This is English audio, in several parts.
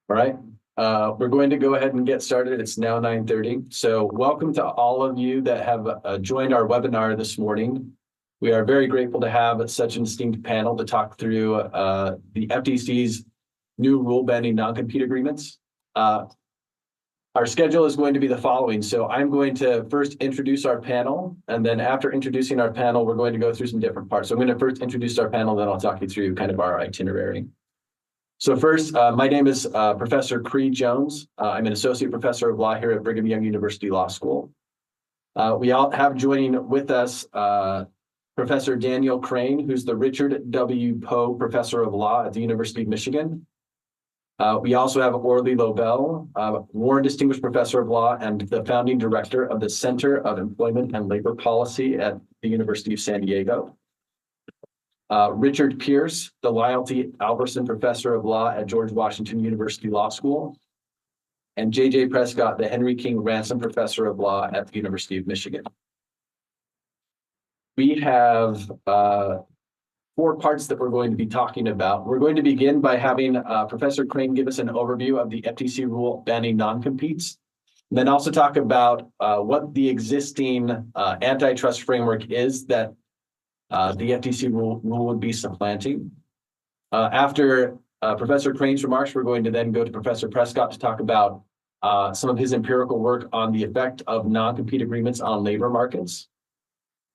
All right, we're going to go ahead and get started. It's now 9:30. So welcome to all of you that have joined our webinar this morning. We are very grateful to have such an esteemed panel to talk through the FTC's new rule banning non-compete agreements. Our schedule is going to be the following. So I'm going to first introduce our panel, and then after introducing our panel, we're going to go through some different parts. So I'm going to first introduce our panel, then I'll talk you through kind of our itinerary. So first, my name is Professor Cree Jones. I'm an associate professor of law here at Brigham Young University Law School. We all have joining with us Professor Daniel Crane, who's the Richard W. Poe Professor of Law at the University of Michigan. We also have Orly Lobel, Warren Distinguished Professor of Law and the founding director of the Center of Employment and Labor Policy at the University of San Diego. Richard Pierce, the Loyalty Alberson Professor of Law at George Washington University Law School. And J.J. Prescott, the Henry King Ransom Professor of Law at the University of Michigan. We have four parts that we're going to be talking about. We're going to begin by having Professor Crane give us an overview of the FTC rule banning non-competes, and then also talk about what the existing antitrust framework is that the FTC rule would be supplanting. After Professor Crane's remarks, we're going to then go to Professor Prescott to talk about some of his empirical work on the effect of non-compete agreements on labor markets.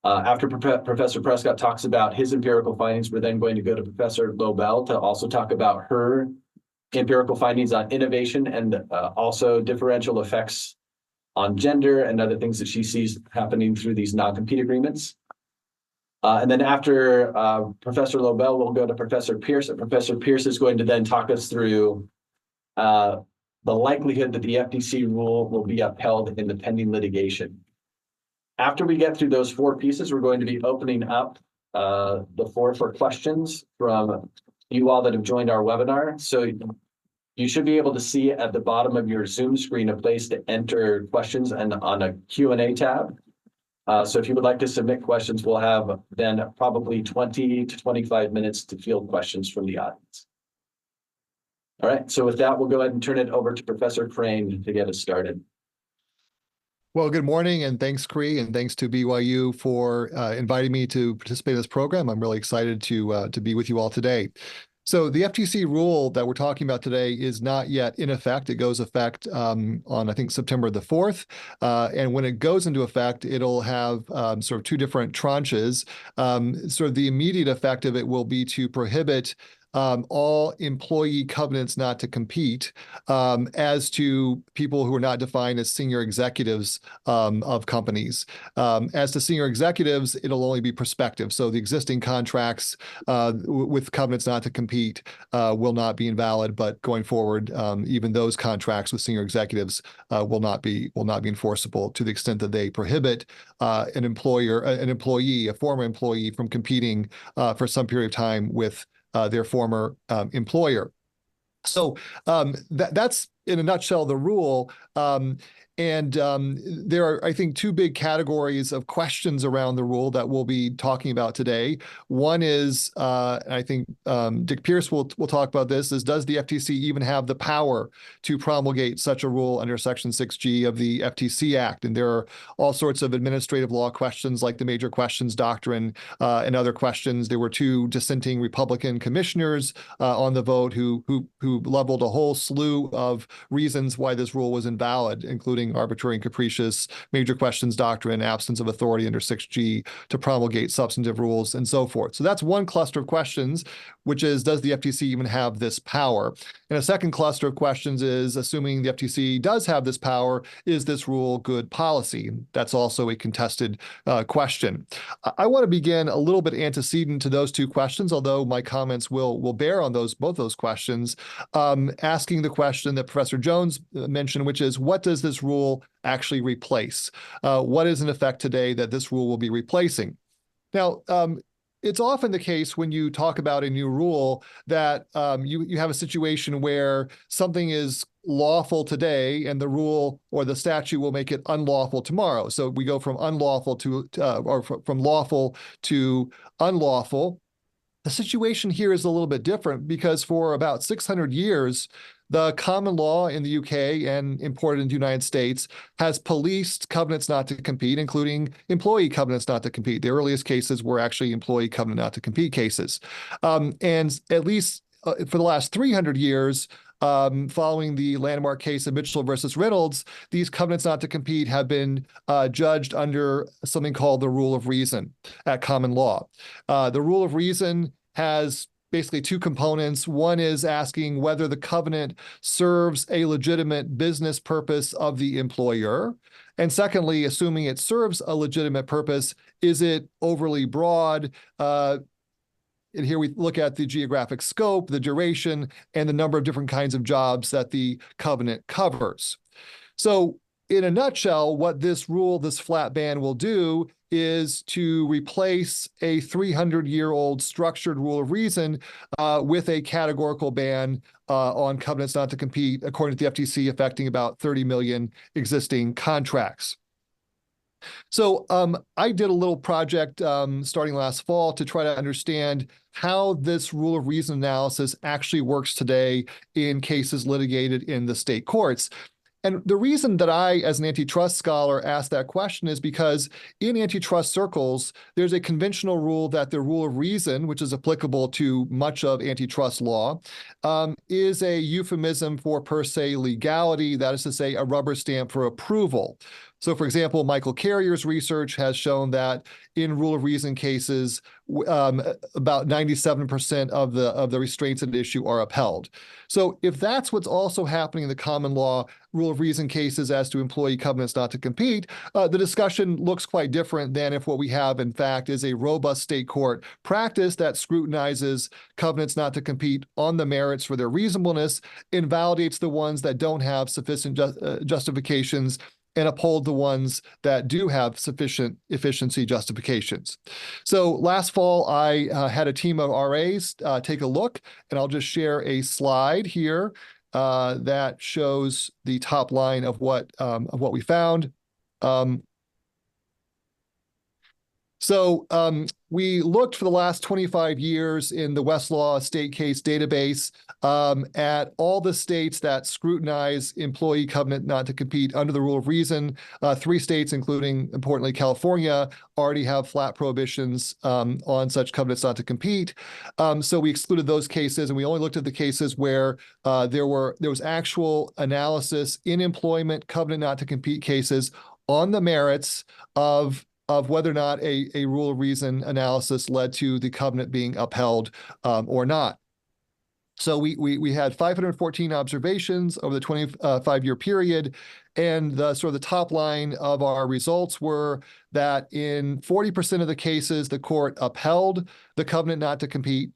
After Professor Prescott talks about his empirical findings, we're then going to go to Professor Lobel to also talk about her empirical findings on innovation and also differential effects on gender and other things that she sees happening through these non-compete agreements. And then after Professor Lobel, we'll go to Professor Pierce. And Professor Pierce is going to then talk us through the likelihood that the FTC rule will be upheld in the pending litigation. After we get through those four pieces, we're going to be opening up the floor for questions from you all that have joined our webinar. So you should be able to see at the bottom of your Zoom screen a place to enter questions and on a Q&A tab. So if you would like to submit questions, we'll have then probably 20 to 25 minutes to field questions from the audience. All right, so with that, we'll go ahead and turn it over to Professor Crane to get us started. Well, good morning, and thanks, Cree, and thanks to BYU for inviting me to participate in this program. I'm really excited to be with you all today. So the FTC rule that we're talking about today is not yet in effect. It goes effect on, I think, September the 4th. And when it goes into effect, it'll have sort of two different tranches. Sort of the immediate effect of it will be to prohibit all employee covenants not to compete as to people who are not defined as senior executives of companies. As to senior executives, it'll only be prospective. So the existing contracts with covenants not to compete will not be invalid, but going forward, even those contracts with senior executives will not be enforceable to the extent that they prohibit an employee, a former employee, from competing for some period of time with their former employer. So that's, in a nutshell, the rule. There are, I think, two big categories of questions around the rule that we'll be talking about today. One is, I think Dick Pierce will talk about this, is does the FTC even have the power to promulgate such a rule under Section 6G of the FTC Act? And there are all sorts of administrative law questions like the major questions doctrine and other questions. There were two dissenting Republican commissioners on the vote who leveled a whole slew of reasons why this rule was invalid, including arbitrary and capricious, major questions doctrine, absence of authority under 6G to promulgate substantive rules, and so forth. So that's one cluster of questions, which is, does the FTC even have this power? And a second cluster of questions is, assuming the FTC does have this power, is this rule good policy? That's also a contested question. I want to begin a little bit antecedent to those two questions, although my comments will bear on both those questions, asking the question that Professor Jones mentioned, which is, what does this rule actually replace? What is in effect today that this rule will be replacing? Now, it's often the case when you talk about a new rule that you have a situation where something is lawful today and the rule or the statute will make it unlawful tomorrow. So we go from unlawful to or from lawful to unlawful. The situation here is a little bit different because for about 600 years, The common law in the UK and imported in the United States has policed covenants not to compete, including employee covenants not to compete. The earliest cases were actually employee covenant not to compete cases. And at least for the last 300 years, following the landmark case of Mitchell versus Reynolds, these covenants not to compete have been judged under something called the rule of reason at common law. The rule of reason has basically two components. One is asking whether the covenant serves a legitimate business purpose of the employer. And secondly, assuming it serves a legitimate purpose, is it overly broad? And here we look at the geographic scope, the duration, and the number of different kinds of jobs that the covenant covers. So in a nutshell, what this rule, this flat ban will do is to replace a 300-year-old structured rule of reason with a categorical ban on covenants not to compete, according to the FTC, affecting about 30 million existing contracts. So I did a little project starting last fall to try to understand how this rule of reason analysis actually works today in cases litigated in the state courts. And the reason that I, as an antitrust scholar, asked that question is because in antitrust circles, there's a conventional rule that the rule of reason, which is applicable to much of antitrust law, is a euphemism for per se legality, that is to say, a rubber stamp for approval. So, for example, Michael Carrier's research has shown that in rule of reason cases, about 97% of the restraints at issue are upheld. So if that's what's also happening in the common law rule of reason cases as to employee covenants not to compete, the discussion looks quite different than if what we have, in fact, is a robust state court practice that scrutinizes covenants not to compete on the merits for their reasonableness, invalidates the ones that don't have sufficient justifications, and uphold the ones that do have sufficient efficiency justifications. So last fall, I had a team of RAs take a look, and I'll just share a slide here that shows the top line of what we found. So we looked for the last 25 years in the Westlaw state case database at all the states that scrutinize employee covenant not to compete under the rule of reason. 3 states, including, importantly, California, already have flat prohibitions on such covenants not to compete. So we excluded those cases, and we only looked at the cases where there was actual analysis in employment covenant not to compete cases on the merits of whether or not a rule of reason analysis led to the covenant being upheld or not. So we had 514 observations over the 25-year period, and the sort of the top line of our results were that in 40% of the cases, the court upheld the covenant not to compete.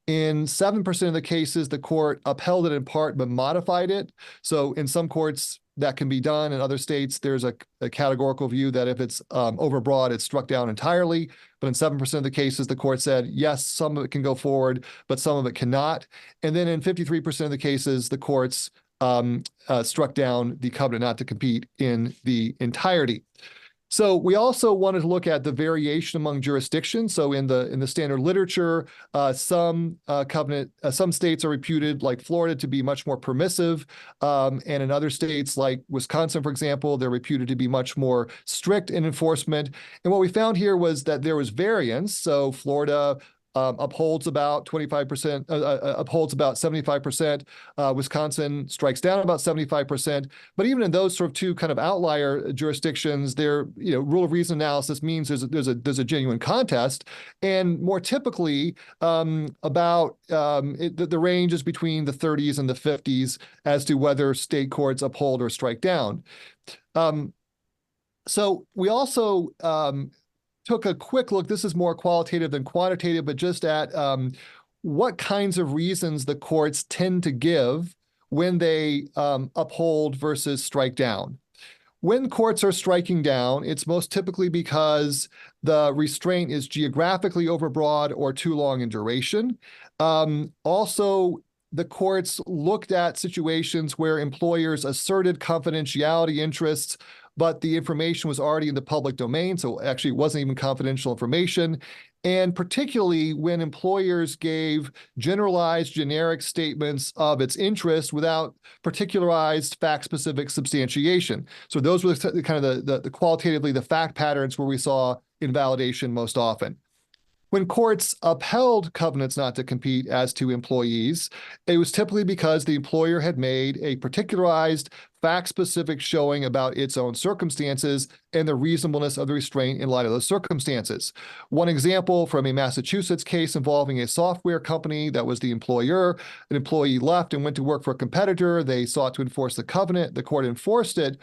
In 7% of the cases, the court upheld it in part but modified it. So in some courts, that can be done. In other states, there's a categorical view that if it's overbroad, it's struck down entirely. But in 7% of the cases, the court said, yes, some of it can go forward, but some of it cannot. And then in 53% of the cases, the courts struck down the covenant not to compete in the entirety. So we also wanted to look at the variation among jurisdictions. So in the standard literature, some states are reputed, like Florida, to be much more permissive, and in other states, like Wisconsin, for example, they're reputed to be much more strict in enforcement. And what we found here was that there was variance. So Florida upholds about 25%, upholds about 75%. Wisconsin strikes down about 75%. But even in those sort of two kind of outlier jurisdictions, their rule of reason analysis means there's a genuine contest. And more typically, the range is between the 30s and the 50s as to whether state courts uphold or strike down. So we also took a quick look. This is more qualitative than quantitative, but just at what kinds of reasons the courts tend to give when they uphold versus strike down. When courts are striking down, it's most typically because the restraint is geographically overbroad or too long in duration. Also, the courts looked at situations where employers asserted confidentiality interests, but the information was already in the public domain, so actually it wasn't even confidential information. and particularly when employers gave generalized, generic statements of its interest without particularized, fact-specific substantiation. So those were kind of the qualitatively the fact patterns where we saw invalidation most often. When courts upheld covenants not to compete as to employees, it was typically because the employer had made a particularized, fact-specific showing about its own circumstances and the reasonableness of the restraint in light of those circumstances. One example from a Massachusetts case involving a software company that was the employer. An employee left and went to work for a competitor. They sought to enforce the covenant. The court enforced it.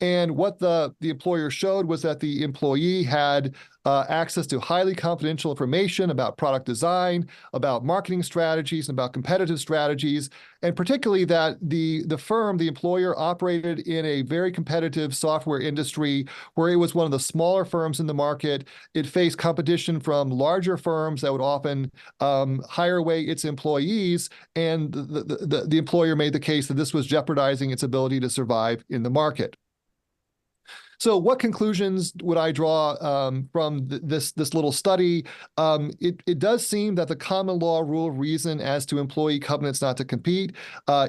And what the employer showed was that the employee had access to highly confidential information about product design, about marketing strategies, and about competitive strategies, and particularly that the firm, the employer, operated in a very competitive software industry where it was one of the smaller firms in the market. It faced competition from larger firms that would often hire away its employees, and the employer made the case that this was jeopardizing its ability to survive in the market. So what conclusions would I draw from this little study? It does seem that the common law rule of reason as to employee covenants not to compete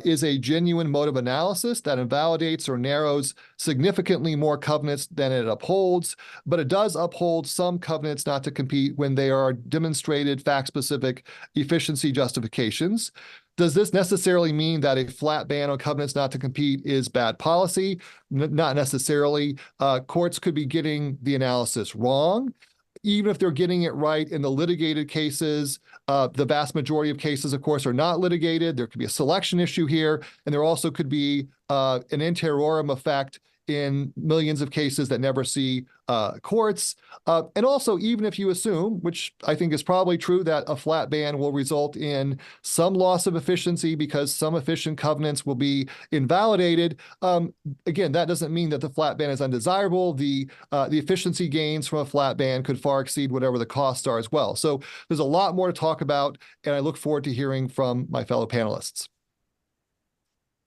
is a genuine mode of analysis that invalidates or narrows significantly more covenants than it upholds, but it does uphold some covenants not to compete when they are demonstrated fact-specific efficiency justifications. Does this necessarily mean that a flat ban on covenants not to compete is bad policy? Not necessarily. Courts could be getting the analysis wrong. Even if they're getting it right in the litigated cases, the vast majority of cases, of course, are not litigated. There could be a selection issue here, and there also could be an interiorum effect in millions of cases that never see courts. And also, even if you assume, which I think is probably true, that a flat ban will result in some loss of efficiency because some efficient covenants will be invalidated, again, that doesn't mean that the flat ban is undesirable. The efficiency gains from a flat ban could far exceed whatever the costs are as well. So there's a lot more to talk about, and I look forward to hearing from my fellow panelists.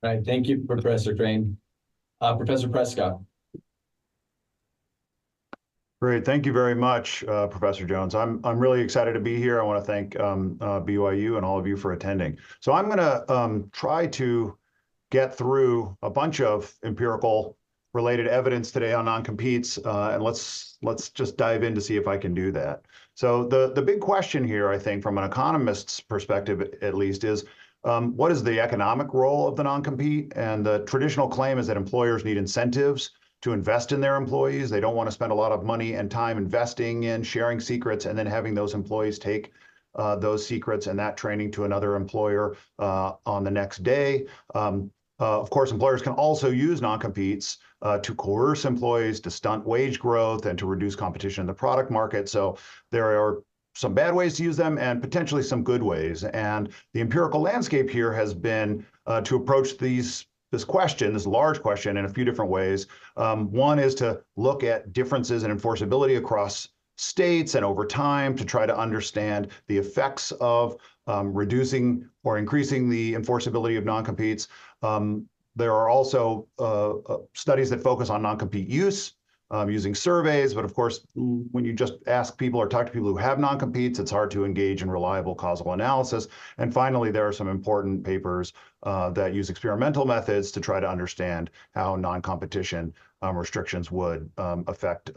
All right, thank you, Professor Crane. Professor Prescott. Great. Thank you very much, Professor Jones. I'm really excited to be here. I want to thank BYU and all of you for attending. So I'm going to try to get through a bunch of empirical related evidence today on non-competes, and let's just dive in to see if I can do that. So the big question here, I think, from an economist's perspective at least, is what is the economic role of the non-compete? And the traditional claim is that employers need incentives to invest in their employees. They don't want to spend a lot of money and time investing in sharing secrets and then having those employees take those secrets and that training to another employer on the next day. Of course, employers can also use non-competes to coerce employees, to stunt wage growth, and to reduce competition in the product market. So there are some bad ways to use them and potentially some good ways. And the empirical landscape here has been to approach this question, this large question, in a few different ways. One is to look at differences in enforceability across states and over time to try to understand the effects of reducing or increasing the enforceability of non-competes. There are also studies that focus on non-compete use, using surveys, but of course, when you just ask people or talk to people who have non-competes, it's hard to engage in reliable causal analysis. And finally, there are some important papers that use experimental methods to try to understand how non-competition restrictions would affect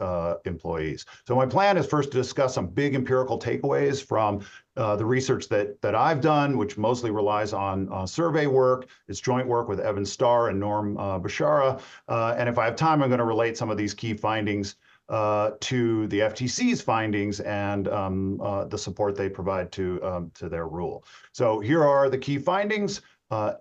employees. So my plan is first to discuss some big empirical takeaways from the research that I've done, which mostly relies on survey work. It's joint work with Evan Starr and Norm Bashara. And if I have time, I'm going to relate some of these key findings to the FTC's findings and the support they provide to their rule. So here are the key findings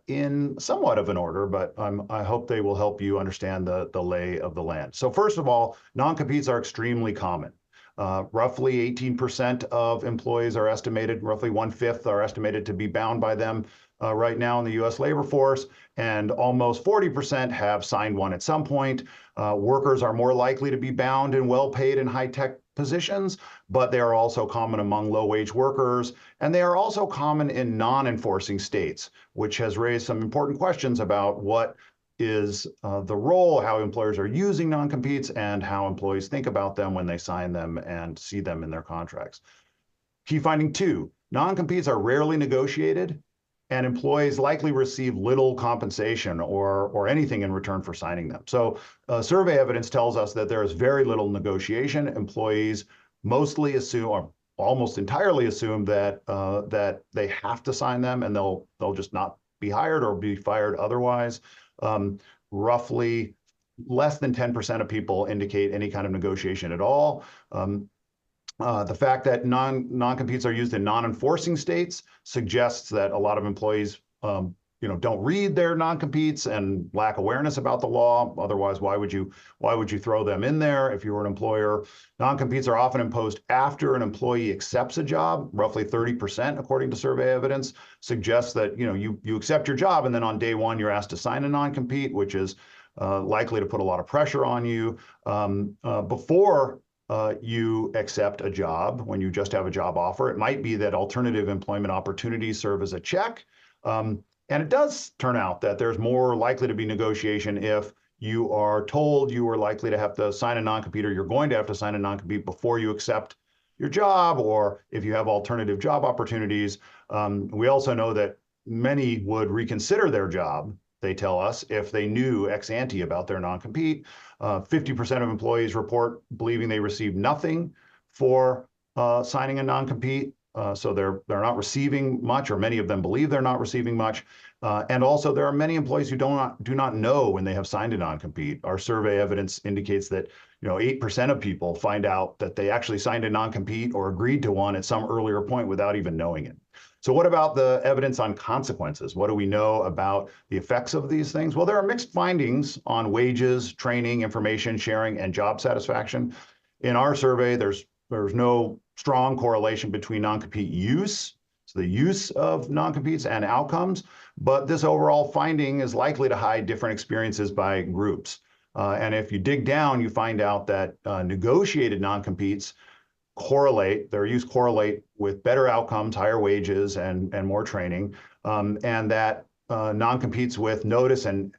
in somewhat of an order, but I hope they will help you understand the lay of the land. So first of all, non-competes are extremely common. Roughly 18% of employees are estimated, roughly 1/5 are estimated to be bound by them right now in the US labor force, and almost 40% have signed one at some point. Workers are more likely to be bound in well-paid and high-tech positions, but they are also common among low-wage workers, and they are also common in non-enforcing states, which has raised some important questions about what is the role, how employers are using non-competes, and how employees think about them when they sign them and see them in their contracts. Key finding 2, non-competes are rarely negotiated, and employees likely receive little compensation or anything in return for signing them. So survey evidence tells us that there is very little negotiation. Employees mostly assume, or almost entirely assume, that that they have to sign them, and they'll just not be hired or be fired otherwise. Roughly less than 10% of people indicate any kind of negotiation at all. The fact that non-competes are used in non-enforcing states suggests that a lot of employees don't read their non-competes and lack awareness about the law. Otherwise, why would you throw them in there if you were an employer? Non-competes are often imposed after an employee accepts a job. Roughly 30%, according to survey evidence, suggests that you accept your job, and then on day one you're asked to sign a non-compete, which is likely to put a lot of pressure on you. Before you accept a job, when you just have a job offer, it might be that alternative employment opportunities serve as a check. And it does turn out that there's more likely to be negotiation if you are told you are likely to have to sign a non-compete, or you're going to have to sign a non-compete before you accept your job, or if you have alternative job opportunities. We also know that many would reconsider their job, they tell us, if they knew ex ante about their non-compete. 50% of employees report believing they received nothing for signing a non-compete. So they're not receiving much, or many of them believe they're not receiving much. And also, there are many employees who do not know when they have signed a non-compete. Our survey evidence indicates that 8% of people find out that they actually signed a non-compete or agreed to one at some earlier point without even knowing it. So what about the evidence on consequences? What do we know about the effects of these things? Well, there are mixed findings on wages, training, information sharing, and job satisfaction. In our survey, there's no strong correlation between non-compete use, so the use of non-competes, and outcomes, but this overall finding is likely to hide different experiences by groups. And if you dig down, you find out that negotiated non-competes their use correlate with better outcomes, higher wages, and more training, and that non-competes with notice and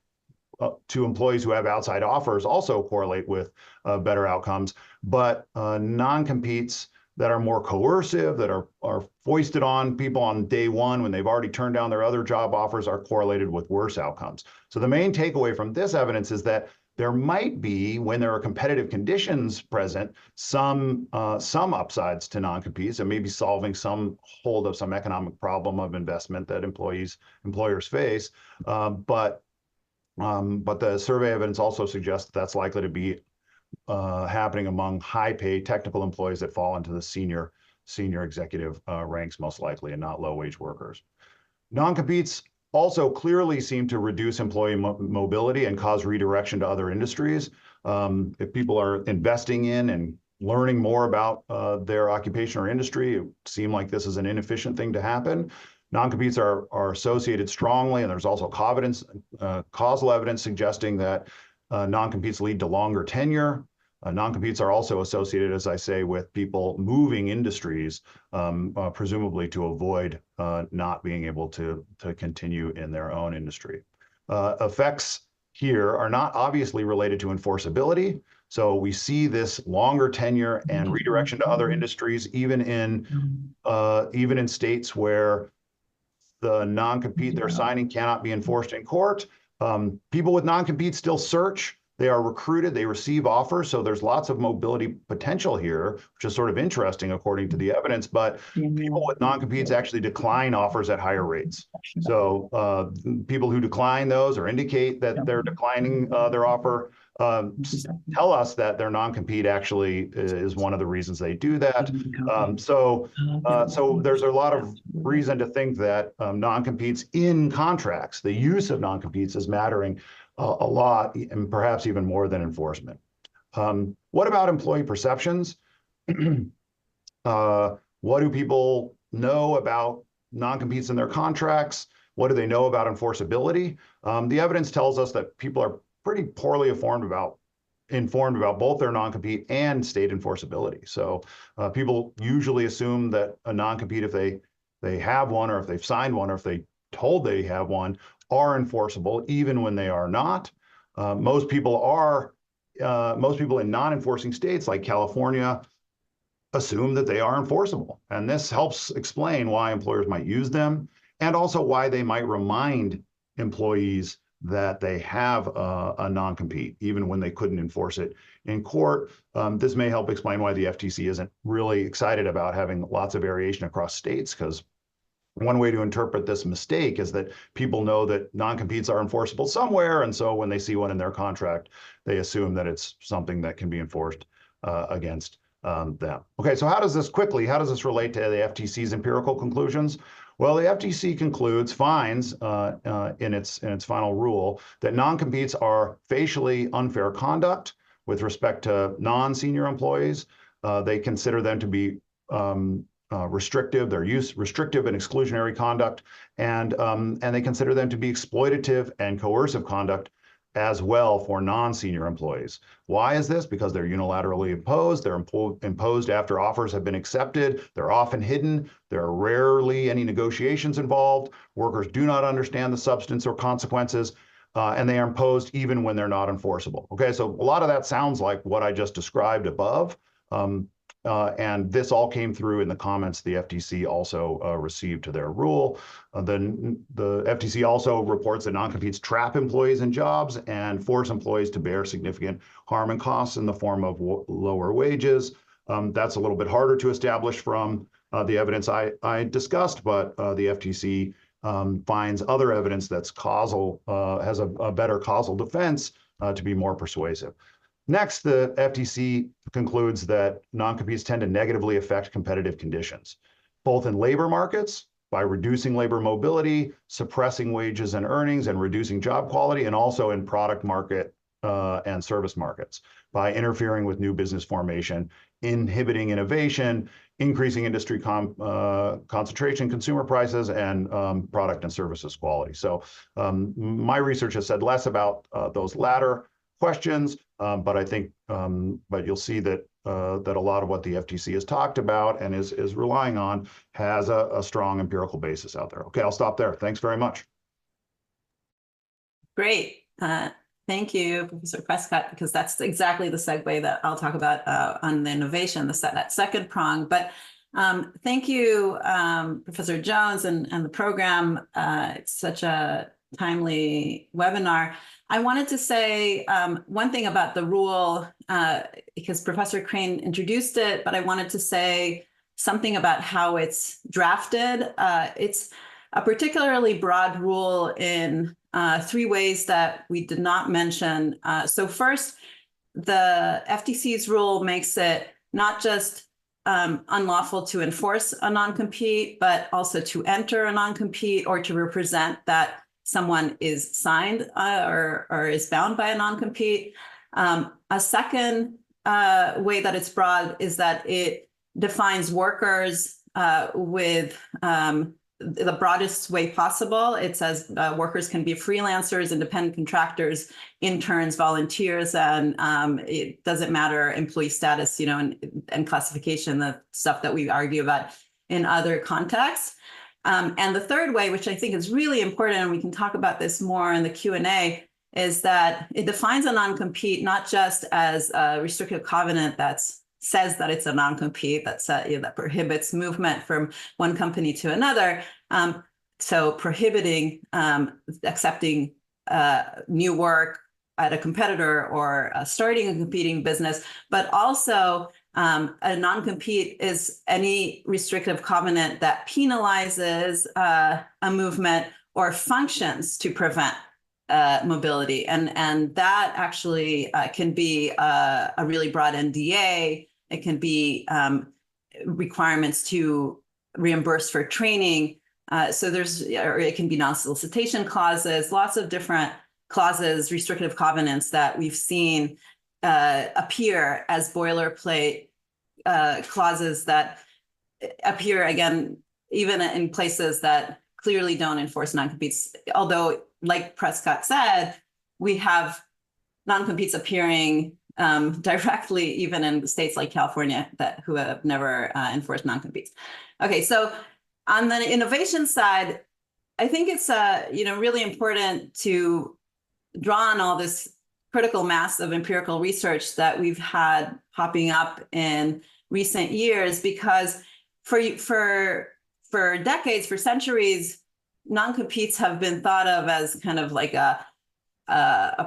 to employees who have outside offers also correlate with better outcomes. But non-competes that are more coercive, that are foisted on people on day one when they've already turned down their other job offers, are correlated with worse outcomes. So the main takeaway from this evidence is that there might be, when there are competitive conditions present, some upsides to non-competes, and maybe solving some hold of some economic problem of investment that employers face. But the survey evidence also suggests that that's likely to be happening among high-paid technical employees that fall into the senior executive ranks, most likely, and not low-wage workers. Non-competes also clearly seem to reduce employee mobility and cause redirection to other industries. If people are investing in and learning more about their occupation or industry, it seems like this is an inefficient thing to happen. Non-competes are associated strongly, and there's also causal evidence suggesting that non-competes lead to longer tenure. Non-competes are also associated, as I say, with people moving industries, presumably to avoid not being able to continue in their own industry. Effects here are not obviously related to enforceability. So we see this longer tenure and redirection to other industries, even in states where the non-compete they're signing cannot be enforced in court. People with non-compete still search. They are recruited, they receive offers, so there's lots of mobility potential here, which is sort of interesting according to the evidence, but people with non-competes actually decline offers at higher rates. So people who decline those or indicate that they're declining their offer tell us that their non-compete actually is one of the reasons they do that. So there's a lot of reason to think that non-competes in contracts, the use of non-competes, is mattering a lot, and perhaps even more than enforcement. What about employee perceptions? What do people know about non-competes in their contracts? What do they know about enforceability? The evidence tells us that people are pretty poorly informed about both their non-compete and state enforceability. So people usually assume that a non-compete, if they have one, or if they've signed one, or if they told they have one, are enforceable, even when they are not. Most people in non-enforcing states like California assume that they are enforceable. And this helps explain why employers might use them and also why they might remind employees that they have a non-compete, even when they couldn't enforce it in court. This may help explain why the FTC isn't really excited about having lots of variation across states, because one way to interpret this mistake is that people know that non-competes are enforceable somewhere, and so when they see one in their contract, they assume that it's something that can be enforced against them. Okay, so how does this relate to the FTC's empirical conclusions? Well, the FTC finds in its final rule that non-competes are facially unfair conduct with respect to non-senior employees. They consider them to be restrictive, restrictive and exclusionary conduct, and they consider them to be exploitative and coercive conduct as well for non-senior employees. Why is this? Because they're unilaterally imposed. They're imposed after offers have been accepted. They're often hidden. There are rarely any negotiations involved. Workers do not understand the substance or consequences, and they are imposed even when they're not enforceable. Okay, so a lot of that sounds like what I just described above. And this all came through in the comments the FTC also received to their rule. The FTC also reports that non-competes trap employees in jobs and force employees to bear significant harm and costs in the form of lower wages. That's a little bit harder to establish from the evidence I discussed, but the FTC finds other evidence that's causal, has a better causal defense to be more persuasive. Next, the FTC concludes that non-competes tend to negatively affect competitive conditions, both in labor markets by reducing labor mobility, suppressing wages and earnings, and reducing job quality, and also in product market and service markets by interfering with new business formation, inhibiting innovation, increasing industry concentration, consumer prices, and product and services quality. So my research has said less about those latter questions, but I think, but you'll see that that a lot of what the FTC has talked about and is relying on has a strong empirical basis out there. Okay, I'll stop there. Thanks very much. Great. Thank you, Professor Prescott, because that's exactly the segue that I'll talk about on the innovation, that second prong. But thank you, Professor Jones and the program. It's such a timely webinar. I wanted to say one thing about the rule, because Professor Crane introduced it, but I wanted to say something about how it's drafted. It's a particularly broad rule in 3 ways that we did not mention. So first, the FTC's rule makes it not just unlawful to enforce a non-compete, but also to enter a non-compete or to represent that someone is signed or is bound by a non-compete. A second way that it's broad is that it defines workers with the broadest way possible. It says workers can be freelancers, independent contractors, interns, volunteers, and it doesn't matter employee status, you know, and classification, the stuff that we argue about in other contexts. And the third way, which I think is really important, and we can talk about this more in the Q&A, is that it defines a non-compete not just as a restrictive covenant that says that it's a non-compete, that prohibits movement from one company to another, so prohibiting accepting new work at a competitor or starting a competing business, but also a non-compete is any restrictive covenant that penalizes a movement or functions to prevent mobility. And that actually can be a really broad NDA. It can be requirements to reimburse for training. So or it can be non-solicitation clauses, lots of different clauses, restrictive covenants that we've seen appear as boilerplate clauses that appear, again, even in places that clearly don't enforce non-competes. Although, like Prescott said, we have non-competes appearing directly even in states like California who have never enforced non-competes. Okay, so on the innovation side, I think it's really important to draw on all this critical mass of empirical research that we've had popping up in recent years, because for decades, for centuries, non-competes have been thought of as kind of like a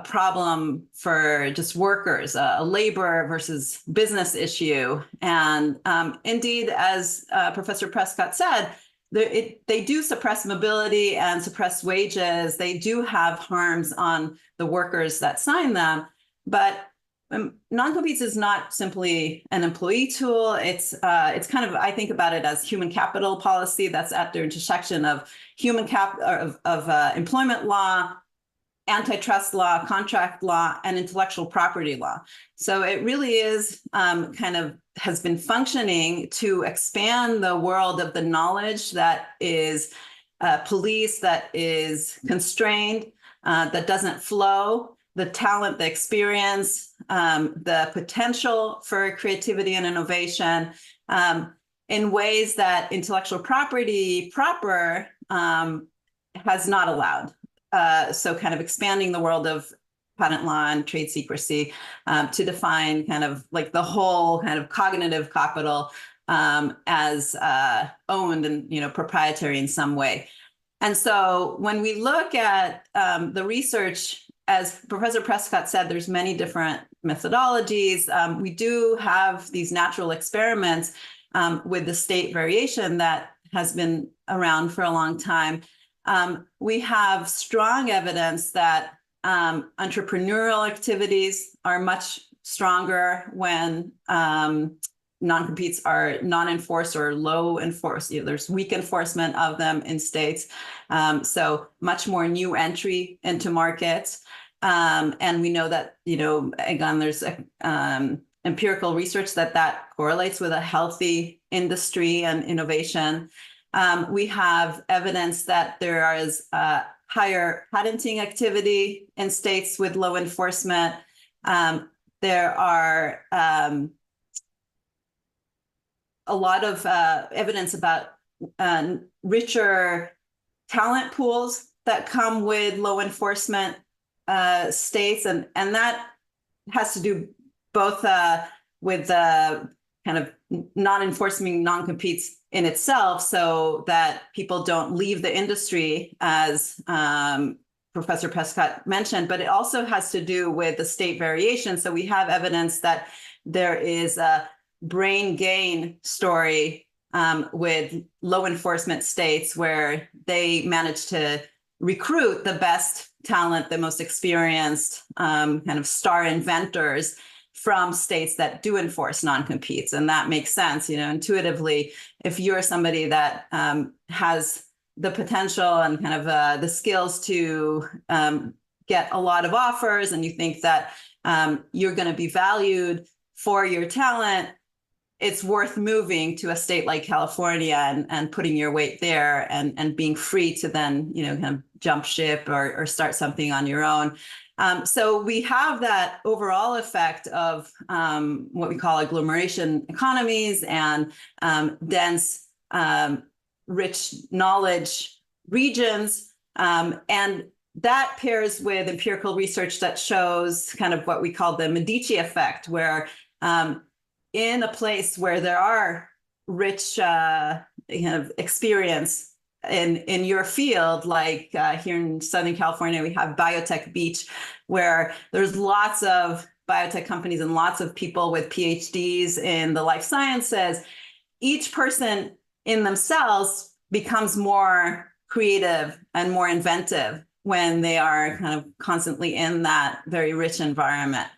problem for just workers, a labor versus business issue. And indeed, as Professor Prescott said, they do suppress mobility and suppress wages. They do have harms on the workers that sign them. But non-competes is not simply an employee tool. It's kind of, I think about it as human capital policy that's at the intersection of employment law, antitrust law, contract law, and intellectual property law. So it really is kind of has been functioning to expand the world of the knowledge that is policed, that is constrained, that doesn't flow, the talent, the experience, the potential for creativity and innovation in ways that intellectual property proper has not allowed. So kind of expanding the world of patent law and trade secrecy to define kind of like the whole kind of cognitive capital as owned and proprietary in some way. And so when we look at the research, as Professor Prescott said, there's many different methodologies. We do have these natural experiments with the state variation that has been around for a long time. We have strong evidence that entrepreneurial activities are much stronger when non-competes are non-enforced or low enforced. There's weak enforcement of them in states. So much more new entry into markets. And we know that, again, there's empirical research that correlates with a healthy industry and innovation. We have evidence that there is higher patenting activity in states with low enforcement. There are a lot of evidence about richer talent pools that come with low enforcement states, and that has to do both with kind of non-enforcing non-competes in itself, so that people don't leave the industry, as Professor Prescott mentioned, but it also has to do with the state variation. So we have evidence that there is a brain gain story with low enforcement states where they manage to recruit the best talent, the most experienced kind of star inventors from states that do enforce non-competes. And that makes sense, intuitively. If you're somebody that has the potential and kind of the skills to get a lot of offers, and you think that you're going to be valued for your talent, it's worth moving to a state like California and putting your weight there and being free to then, kind of jump ship or start something on your own. So we have that overall effect of what we call agglomeration economies and dense, rich knowledge regions. And that pairs with empirical research that shows kind of what we call the Medici effect, where in a place where there are rich kind of experience in your field, like here in Southern California, we have Biotech Beach, where there's lots of biotech companies and lots of people with PhDs in the life sciences. Each person in themselves becomes more creative and more inventive when they are kind of constantly in that very rich environment.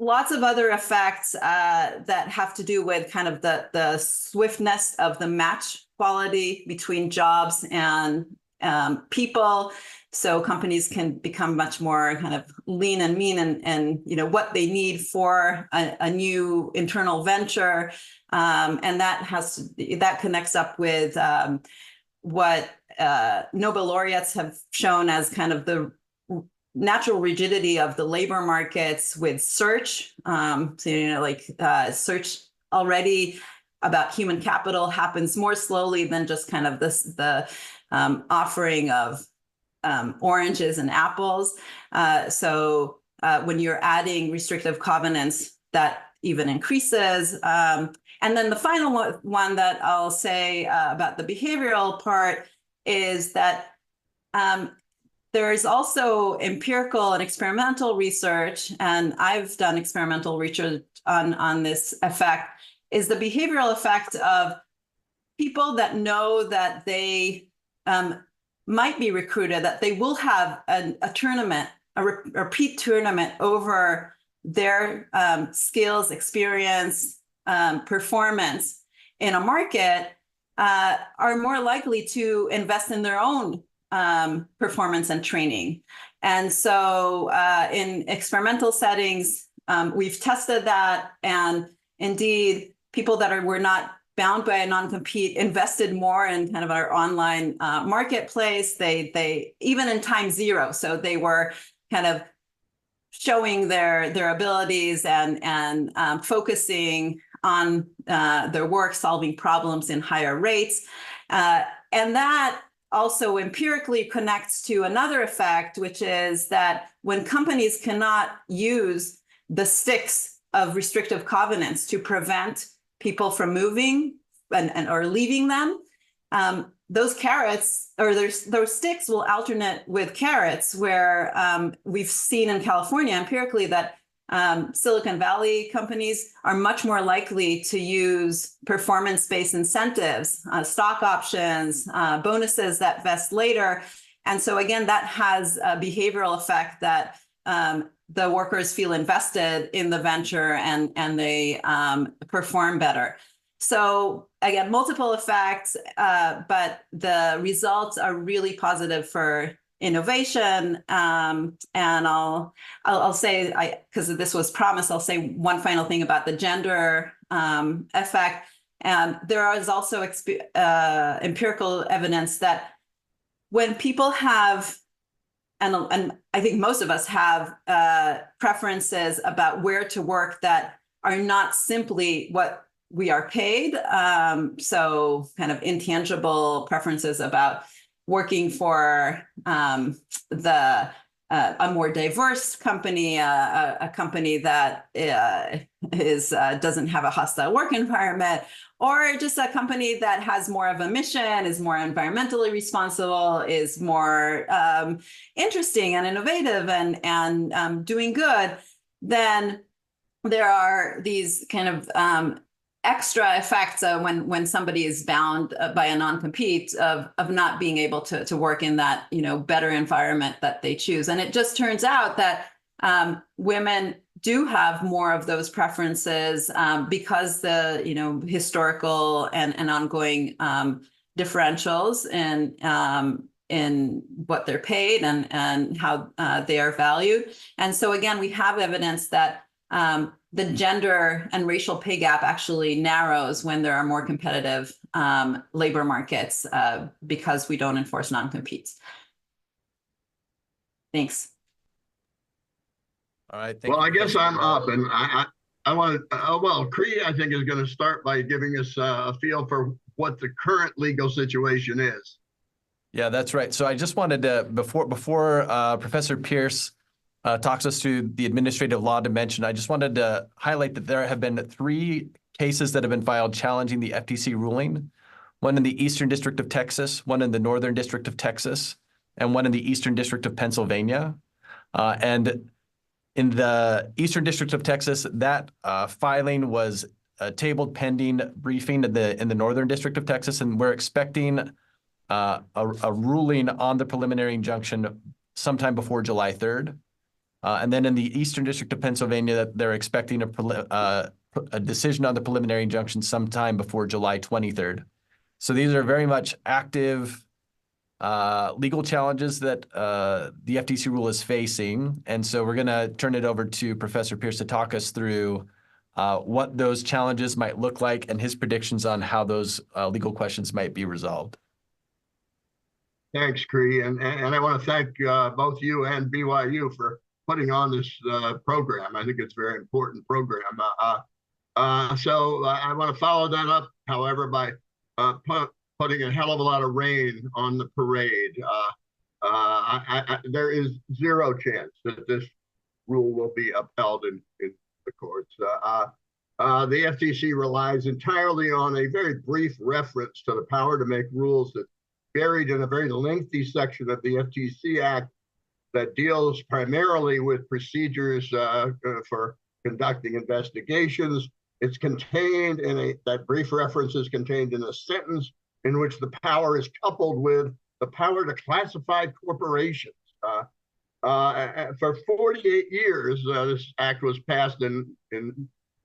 Lots of other effects that have to do with kind of the swiftness of the match quality between jobs and people. So companies can become much more kind of lean and mean and what they need for a new internal venture. And that connects up with what Nobel laureates have shown as kind of the natural rigidity of the labor markets with search. Search already about human capital happens more slowly than just kind of the offering of oranges and apples. So when you're adding restrictive covenants that even increases. And then the final one that I'll say about the behavioral part is that there is also empirical and experimental research, and I've done experimental research on this effect, is the behavioral effect of people that know that they might be recruited, that they will have a tournament, a repeat tournament over their skills, experience, performance in a market, are more likely to invest in their own performance and training. And so in experimental settings, we've tested that, and indeed, people that were not bound by a non-compete invested more in kind of our online marketplace. They even in time zero, so they were kind of showing their abilities and focusing on their work, solving problems in higher rates, and that also empirically connects to another effect, which is that when companies cannot use the sticks of restrictive covenants to prevent people from moving and or leaving them, those carrots or those sticks will alternate with carrots, where we've seen in California empirically that Silicon Valley companies are much more likely to use performance-based incentives, stock options, bonuses that vest later. And so again, that has a behavioral effect that the workers feel invested in the venture and they perform better. So again, multiple effects, but the results are really positive for innovation. And I'll say, because this was promised, I'll say one final thing about the gender effect. And there is also empirical evidence that when people have, and I think most of us have preferences about where to work that are not simply what we are paid. So kind of intangible preferences about working for a more diverse company, a company that doesn't have a hostile work environment, or just a company that has more of a mission, is more environmentally responsible, is more interesting and innovative and doing good, then there are these kind of extra effects when somebody is bound by a non-compete of not being able to work in that better environment that they choose. And it just turns out that women do have more of those preferences because the historical and ongoing differentials in what they're paid and how they are valued. And so again, we have evidence that the gender and racial pay gap actually narrows when there are more competitive labor markets because we don't enforce non-competes. Thanks. All right. Well, I guess I'm up, and I want to. Well, Cree, I think, is going to start by giving us a feel for what the current legal situation is. Yeah, that's right. So I just wanted to before Professor Pierce talks us through the administrative law dimension, I just wanted to highlight that there have been 3 cases that have been filed challenging the FTC ruling, one in the Eastern District of Texas, one in the Northern District of Texas, and one in the Eastern District of Pennsylvania. And in the Eastern District of Texas, that filing was tabled pending briefing in the Northern District of Texas, and we're expecting a ruling on the preliminary injunction sometime before July 3rd. And then in the Eastern District of Pennsylvania, they're expecting a decision on the preliminary injunction sometime before July 23rd. So these are very much active legal challenges that the FTC rule is facing. And so we're going to turn it over to Professor Pierce to talk us through what those challenges might look like and his predictions on how those legal questions might be resolved. Thanks, Cree. And I want to thank both you and BYU for putting on this program. I think it's a very important program. So I want to follow that up, however, by putting a hell of a lot of rain on the parade. There is zero chance that this rule will be upheld in the courts. the FTC relies entirely on a very brief reference to the power to make rules that's buried in a very lengthy section of the FTC Act that deals primarily with procedures for conducting investigations. It's contained in that brief reference is contained in a sentence in which the power is coupled with the power to classify corporations. For 48 years, this act was passed in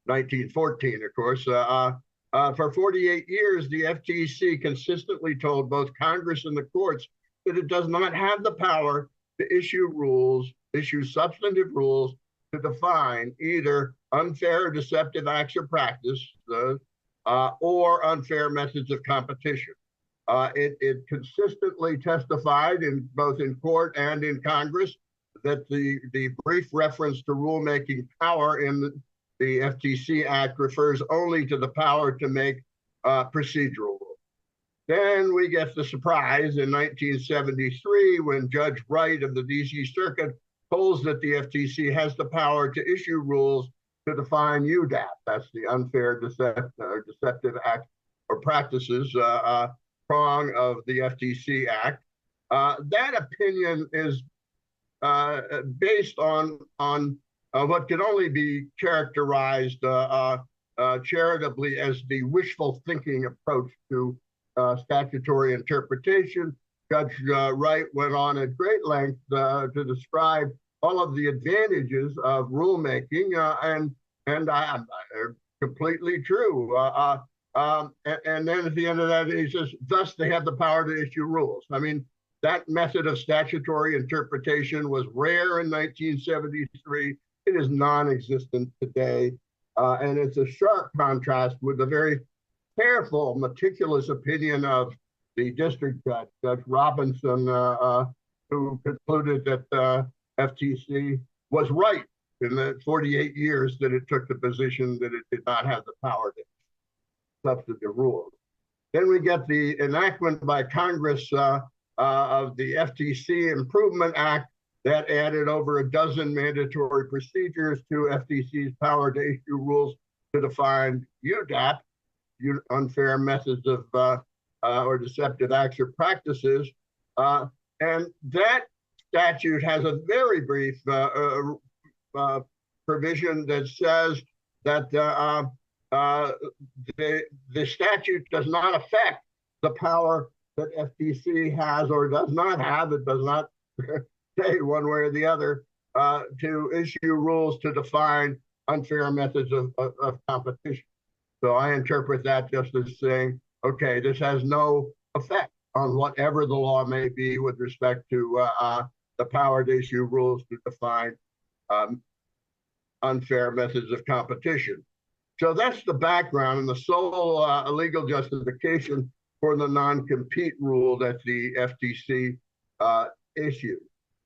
1914, of course. For 48 years, the FTC consistently told both Congress and the courts that it does not have the power to issue substantive rules to define either unfair or deceptive acts or practice or unfair methods of competition. It consistently testified both in court and in Congress that the brief reference to rulemaking power in the FTC Act refers only to the power to make procedural rules. Then we get the surprise in 1973 when Judge Wright of the DC Circuit holds that the FTC has the power to issue rules to define UDAP. That's the unfair, deceptive act or practices prong of the FTC Act. That opinion is based on what can only be characterized charitably as the wishful thinking approach to statutory interpretation. Judge Wright went on at great length to describe all of the advantages of rulemaking, and completely true. And then at the end of that, he says, thus they have the power to issue rules. I mean, that method of statutory interpretation was rare in 1973. It is non-existent today. And it's a sharp contrast with the very careful, meticulous opinion of the district judge, Judge Robinson, who concluded that the FTC was right in the 48 years that it took the position that it did not have the power to substantive rules. Then we get the enactment by Congress of the FTC Improvement Act that added over a dozen mandatory procedures to FTC's power to issue rules to define UDAP, unfair methods of or deceptive acts or practices. And that statute has a very brief provision that says that the statute does not affect the power that FTC has or does not have. It does not say one way or the other to issue rules to define unfair methods of competition. So I interpret that just as saying, okay, this has no effect on whatever the law may be with respect to the power to issue rules to define unfair methods of competition. So that's the background and the sole legal justification for the non-compete rule that the FTC issued.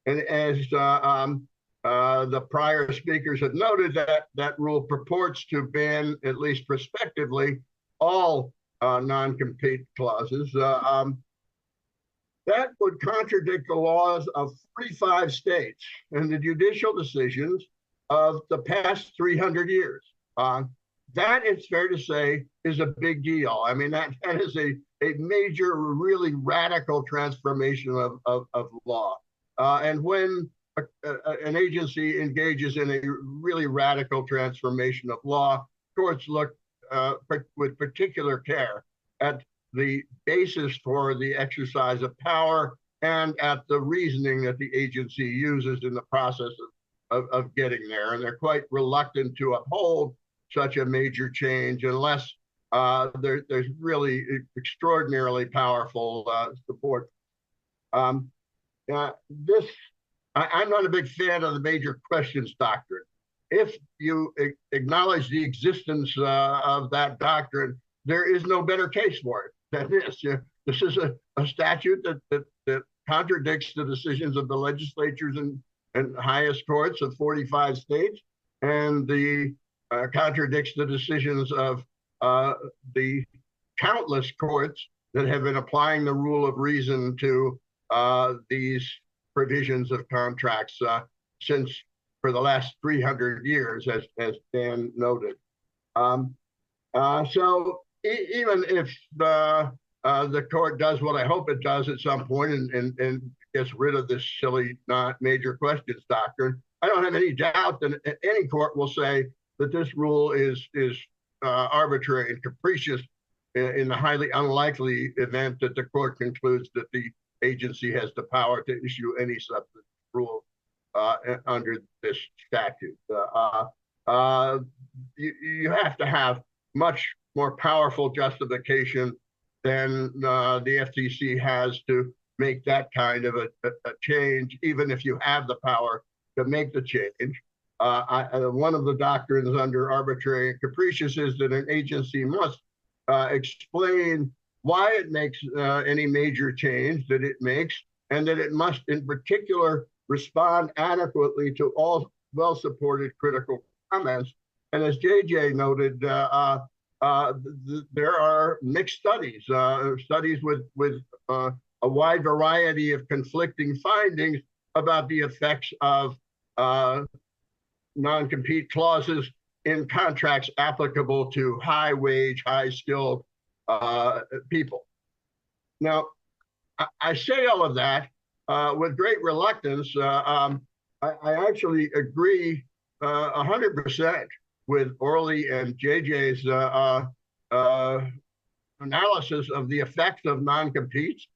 And as the prior speakers have noted, that rule purports to ban, at least prospectively, all non-compete clauses. That would contradict the laws of 45 states and the judicial decisions of the past 300 years. That, it's fair to say, is a big deal. I mean, that is a major, really radical transformation of law. And when an agency engages in a really radical transformation of law, courts look with particular care at the basis for the exercise of power and at the reasoning that the agency uses in the process of getting there. And they're quite reluctant to uphold such a major change unless there's really extraordinarily powerful support. I'm not a big fan of the major questions doctrine. If you acknowledge the existence of that doctrine, there is no better case for it than this. This is a statute that contradicts the decisions of the legislatures and highest courts of 45 states, and contradicts the decisions of the countless courts that have been applying the rule of reason to these provisions of contracts since for the last 300 years, as Dan noted. So even if the court does what I hope it does at some point and gets rid of this silly not major questions doctrine, I don't have any doubt that any court will say that this rule is arbitrary and capricious in the highly unlikely event that the court concludes that the agency has the power to issue any substantive rule under this statute. You have to have much more powerful justification than the FTC has to make that kind of a change, even if you have the power to make the change. One of the doctrines under arbitrary and capricious is that an agency must explain why it makes any major change that it makes, and that it must in particular respond adequately to all well-supported critical comments. And as JJ noted, there are mixed studies, studies with a wide variety of conflicting findings about the effects of non-compete clauses in contracts applicable to high-wage, high-skilled people. Now, I say all of that with great reluctance. I actually agree 100% with Orly and JJ's analysis of the effects of non-competes,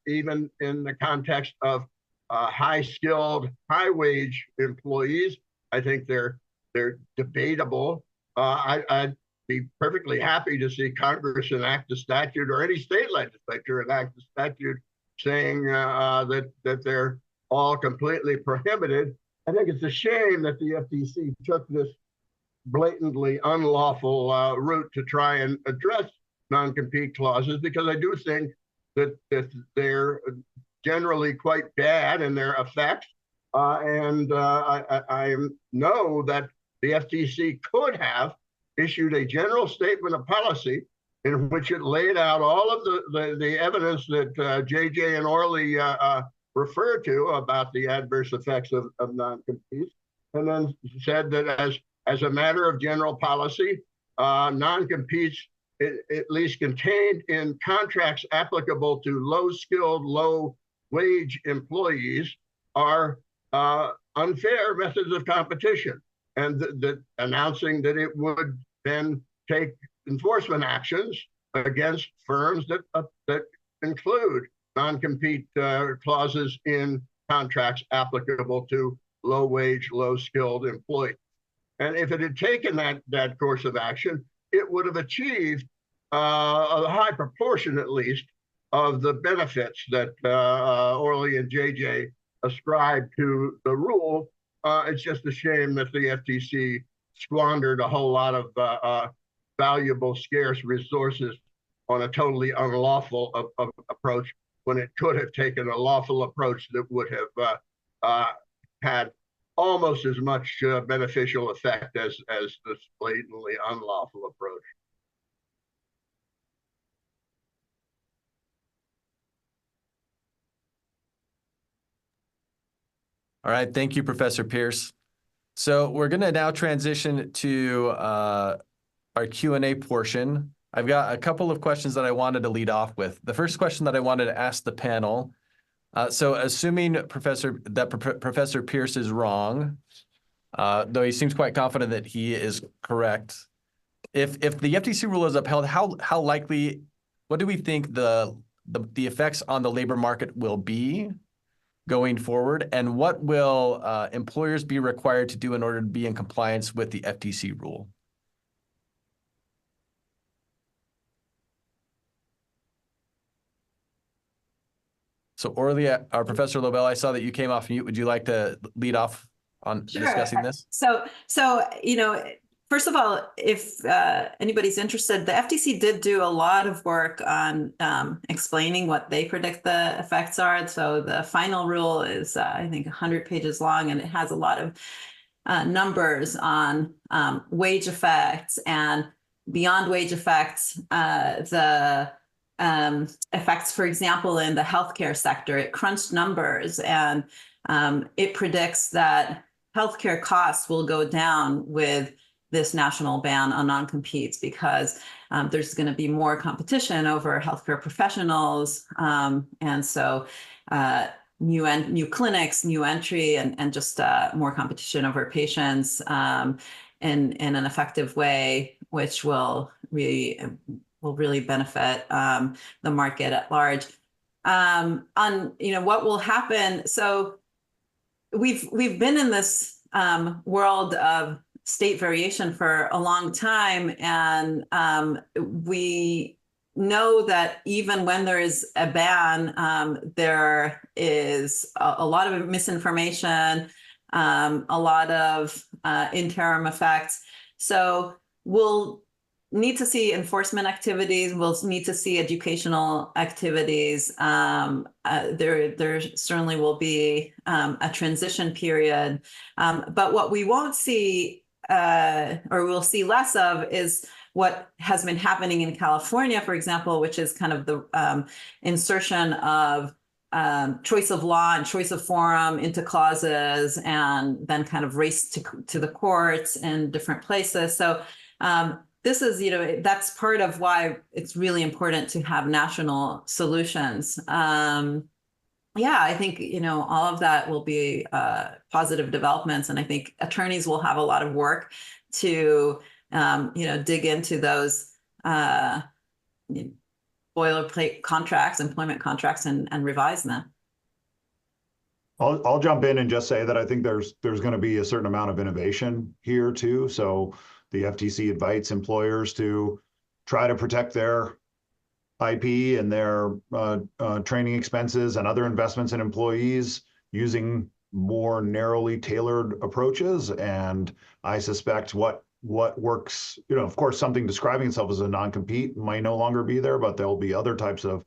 even in the context of high-skilled, high-wage employees. I think they're debatable. I'd be perfectly happy to see Congress enact a statute, or any state legislature enact a statute saying that they're all completely prohibited. I think it's a shame that the FTC took this blatantly unlawful route to try and address non-compete clauses, because I do think that they're generally quite bad in their effects. And I know that the FTC could have issued a general statement of policy in which it laid out all of the evidence that JJ and Orly refer to about the adverse effects of non-competes, and then said that as a matter of general policy, non-competes, at least contained in contracts applicable to low-skilled, low-wage employees, are unfair methods of competition, and announcing that it would then take enforcement actions against firms that include non-compete clauses in contracts applicable to low-wage, low-skilled employees. And if it had taken that course of action, it would have achieved a high proportion, at least, of the benefits that Orly and JJ ascribe to the rule. It's just a shame that the FTC squandered a whole lot of valuable, scarce resources on a totally unlawful approach, when it could have taken a lawful approach that would have had almost as much beneficial effect as this blatantly unlawful approach. All right, thank you, Professor Pierce. So we're going to now transition to our Q&A portion. I've got a couple of questions that I wanted to lead off with. The first question that I wanted to ask the panel, so assuming Professor Pierce is wrong, though he seems quite confident that he is correct, if the FTC rule is upheld, how likely, what do we think the effects on the labor market will be going forward, and what will employers be required to do in order to be in compliance with the FTC rule? So Orly, or Professor Lobel, I saw that you came off mute. Would you like to lead off on discussing this? So first of all, if anybody's interested, the FTC did do a lot of work on explaining what they predict the effects are. So the final rule is, I think, 100 pages long, and it has a lot of numbers on wage effects and beyond wage effects, the effects, for example, in the healthcare sector. It crunched numbers, and it predicts that healthcare costs will go down with this national ban on non-competes because there's going to be more competition over healthcare professionals. And so new clinics, new entry, and just more competition over patients in an effective way, which will really benefit the market at large. On what will happen. So we've been in this world of state variation for a long time, and we know that even when there is a ban, there is a lot of misinformation, a lot of interim effects. So we'll need to see enforcement activities. We'll need to see educational activities. There certainly will be a transition period. But what we won't see, or we'll see less of, is what has been happening in California, for example, which is kind of the insertion of choice of law and choice of forum into clauses, and then kind of race to the courts in different places. So this is, that's part of why it's really important to have national solutions. Yeah, I think, all of that will be positive developments. And I think attorneys will have a lot of work to, dig into those boilerplate contracts, employment contracts, and revise them. I'll jump in and just say that I think there's going to be a certain amount of innovation here too. So the FTC invites employers to try to protect their IP and their training expenses and other investments in employees using more narrowly tailored approaches. And I suspect what works, of course, something describing itself as a non-compete might no longer be there, but there'll be other types of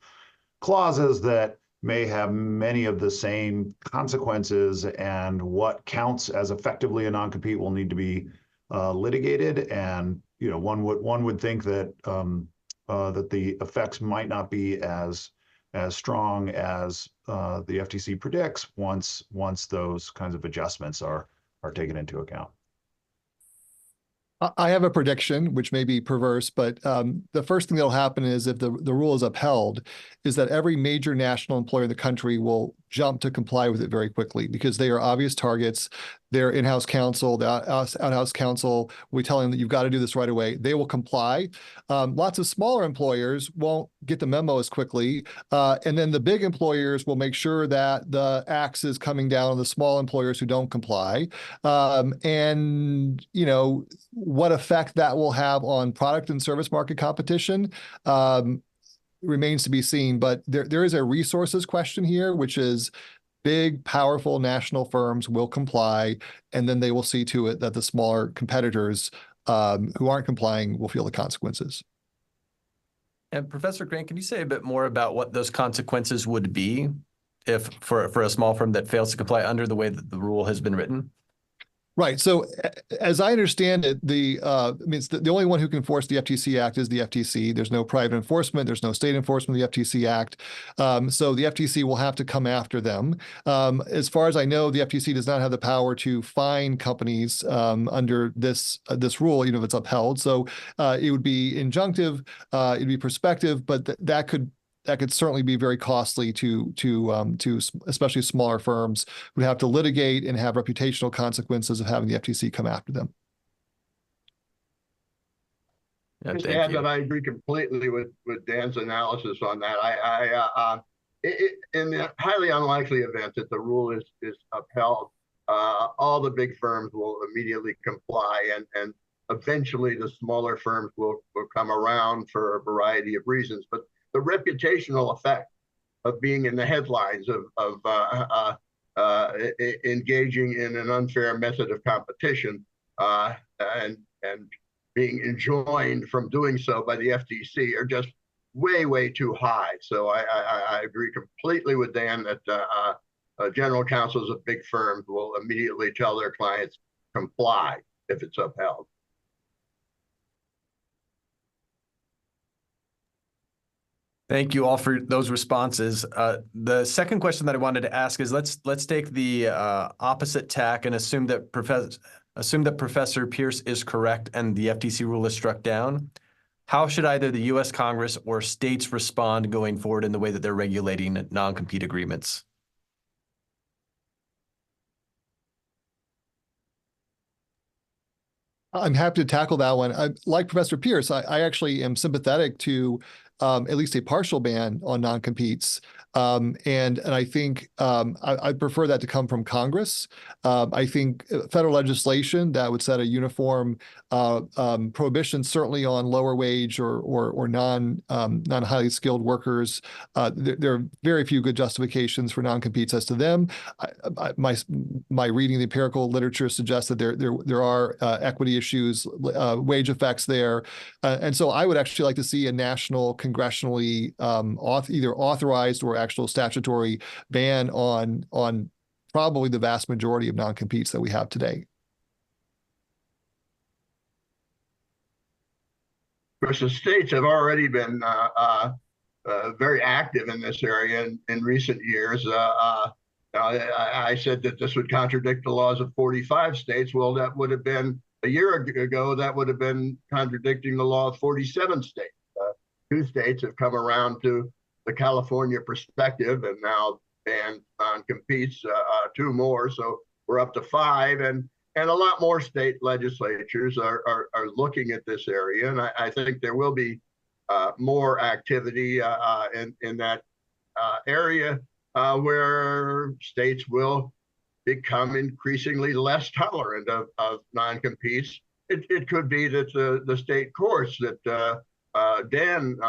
clauses that may have many of the same consequences, and what counts as effectively a non-compete will need to be litigated. And one would think that that the effects might not be as strong as the FTC predicts once those kinds of adjustments are taken into account. I have a prediction, which may be perverse, but the first thing that'll happen is, if the rule is upheld, is that every major national employer in the country will jump to comply with it very quickly, because they are obvious targets. Their in-house counsel, the out-house counsel will be telling them that you've got to do this right away. They will comply. Lots of smaller employers won't get the memo as quickly. And then the big employers will make sure that the axe is coming down on the small employers who don't comply. And, what effect that will have on product and service market competition remains to be seen. But there is a resources question here, which is, big, powerful national firms will comply, and then they will see to it that the smaller competitors who aren't complying will feel the consequences. And Professor Crane, can you say a bit more about what those consequences would be if for a small firm that fails to comply under the way that the rule has been written? Right. So as I understand it, the only one who can enforce the FTC Act is the FTC. There's no private enforcement. There's no state enforcement of the FTC Act. So the FTC will have to come after them. As far as I know, the FTC does not have the power to fine companies under this rule, even if it's upheld. So it would be injunctive, it'd be prospective, but that could certainly be very costly to especially smaller firms who have to litigate and have reputational consequences of having the FTC come after them. Yeah, Just to add that I agree completely with Dan's analysis on that. In the highly unlikely event that the rule is upheld, all the big firms will immediately comply, and eventually the smaller firms will come around for a variety of reasons. But the reputational effect of being in the headlines of engaging in an unfair method of competition and being enjoined from doing so by the FTC are just way too high. So I agree completely with Dan that general counsels of big firms will immediately tell their clients comply if it's upheld. Thank you all for those responses. The second question that I wanted to ask is, let's take the opposite tack and assume that assume that Professor Pierce is correct and the FTC rule is struck down, how should either the US Congress or states respond going forward in the way that they're regulating non-compete agreements? I'm happy to tackle that one. Like Professor Pierce, I actually am sympathetic to at least a partial ban on non-competes. And I think I prefer that to come from Congress. I think federal legislation that would set a uniform prohibition, certainly on lower wage or non highly skilled workers. There are very few good justifications for non-competes as to them. My reading the empirical literature suggests that there are equity issues, wage effects there, and so I would actually like to see a national, congressionally either authorized or actual statutory ban on probably the vast majority of non-competes that we have today. Of course, the states have already been very active in this area in recent years. I said that this would contradict the laws of 45 states. Well, that would have been a year ago, that would have been contradicting the law of 47 states. 2 states have come around to the California perspective and now ban non-competes, 2 more. So we're up to 5, and a lot more state legislatures are looking at this area. And I think there will be more activity in that area where states will become increasingly less tolerant of non-competes. It could be that the state courts that Dan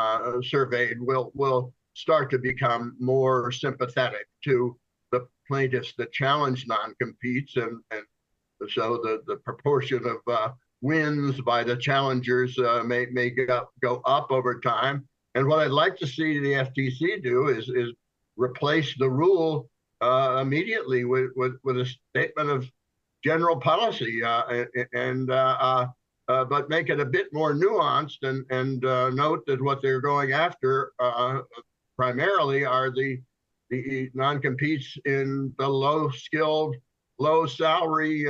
surveyed will start to become more sympathetic to the plaintiffs that challenge non-competes, and so the proportion of wins by the challengers may go up over time. And what I'd like to see the FTC do is replace the rule immediately with a statement of general policy, but make it a bit more nuanced and note that what they're going after primarily are the non-competes in the low-skilled, low-salary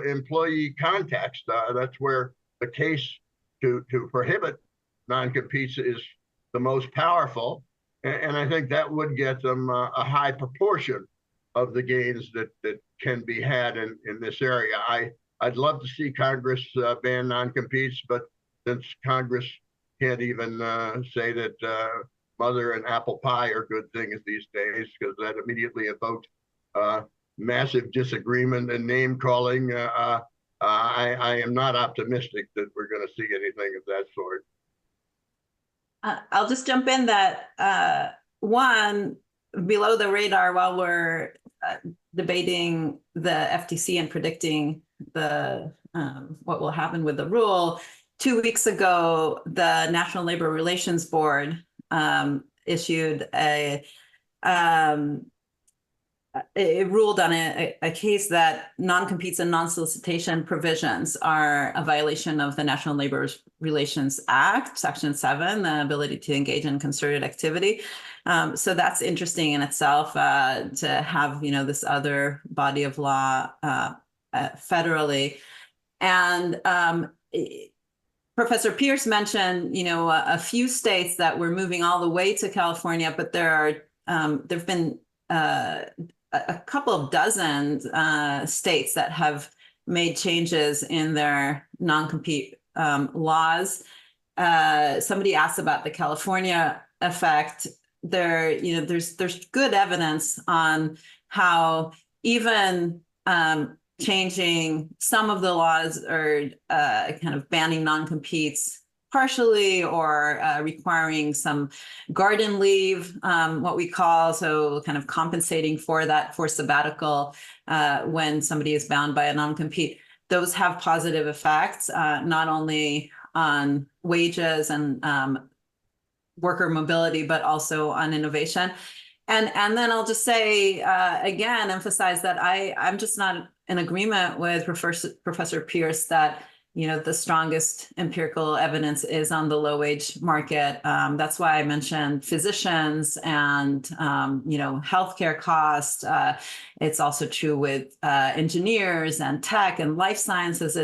employee context. That's where the case to prohibit non-competes is the most powerful. And I think that would get them a high proportion of the gains that can be had in this area. I'd love to see Congress ban non-competes, but since Congress can't even say that mother and apple pie are good things these days, because that immediately evoked massive disagreement and name calling, I am not optimistic that we're going to see anything of that sort. I'll just jump in that one, below the radar, while we're debating the FTC and predicting the what will happen with the rule, 2 weeks ago, the National Labor Relations Board issued it ruled on a case that non-competes and non-solicitation provisions are a violation of the National Labor Relations Act, Section 7, the ability to engage in concerted activity. So that's interesting in itself to have, this other body of law federally. And Professor Pierce mentioned, a few states that were moving all the way to California, but there've been a couple of dozen states that have made changes in their non-compete laws. Somebody asked about the California effect. There's good evidence on how even changing some of the laws or kind of banning non-competes partially, or requiring some garden leave, what we call, so kind of compensating for that for sabbatical when somebody is bound by a non-compete. Those have positive effects, not only on wages and worker mobility, but also on innovation. And then I'll just say, again, emphasize that I'm just not in agreement with Professor Pierce that the strongest empirical evidence is on the low wage market. That's why I mentioned physicians and, healthcare costs. It's also true with engineers and tech and life sciences.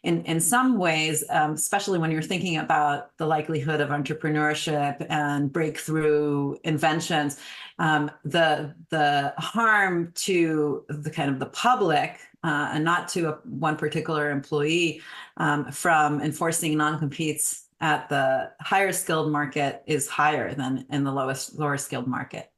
In some ways, especially when you're thinking about the likelihood of entrepreneurship and breakthrough inventions, the harm to the kind of the public and not to one particular employee from enforcing non-competes at the higher skilled market is higher than in the lower skilled market.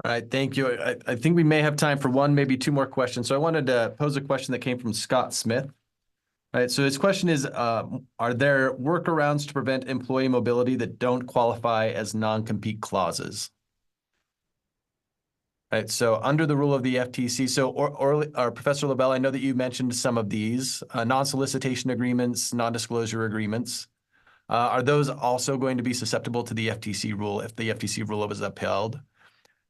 All right, thank you. I think we may have time for one, maybe two more questions. So I wanted to pose a question that came from Scott Smith. All right, so his question is, are there workarounds to prevent employee mobility that don't qualify as non-compete clauses? All right, so under the rule of the FTC, so Professor LaBelle, I know that you mentioned some of these, non-solicitation agreements, non-disclosure agreements. Are those also going to be susceptible to the FTC rule if the FTC rule was upheld?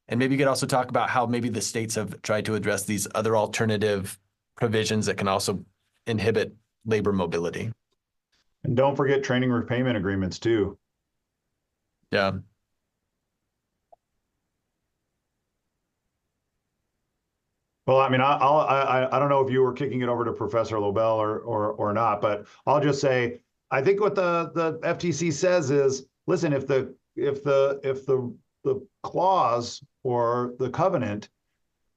And maybe you could also talk about how maybe the states have tried to address these other alternative provisions that can also inhibit labor mobility. And don't forget training repayment agreements too. Yeah. Well, I mean, I don't know if you were kicking it over to Professor LaBelle or not, but I'll just say I think what the FTC says is, listen, if the clause or the covenant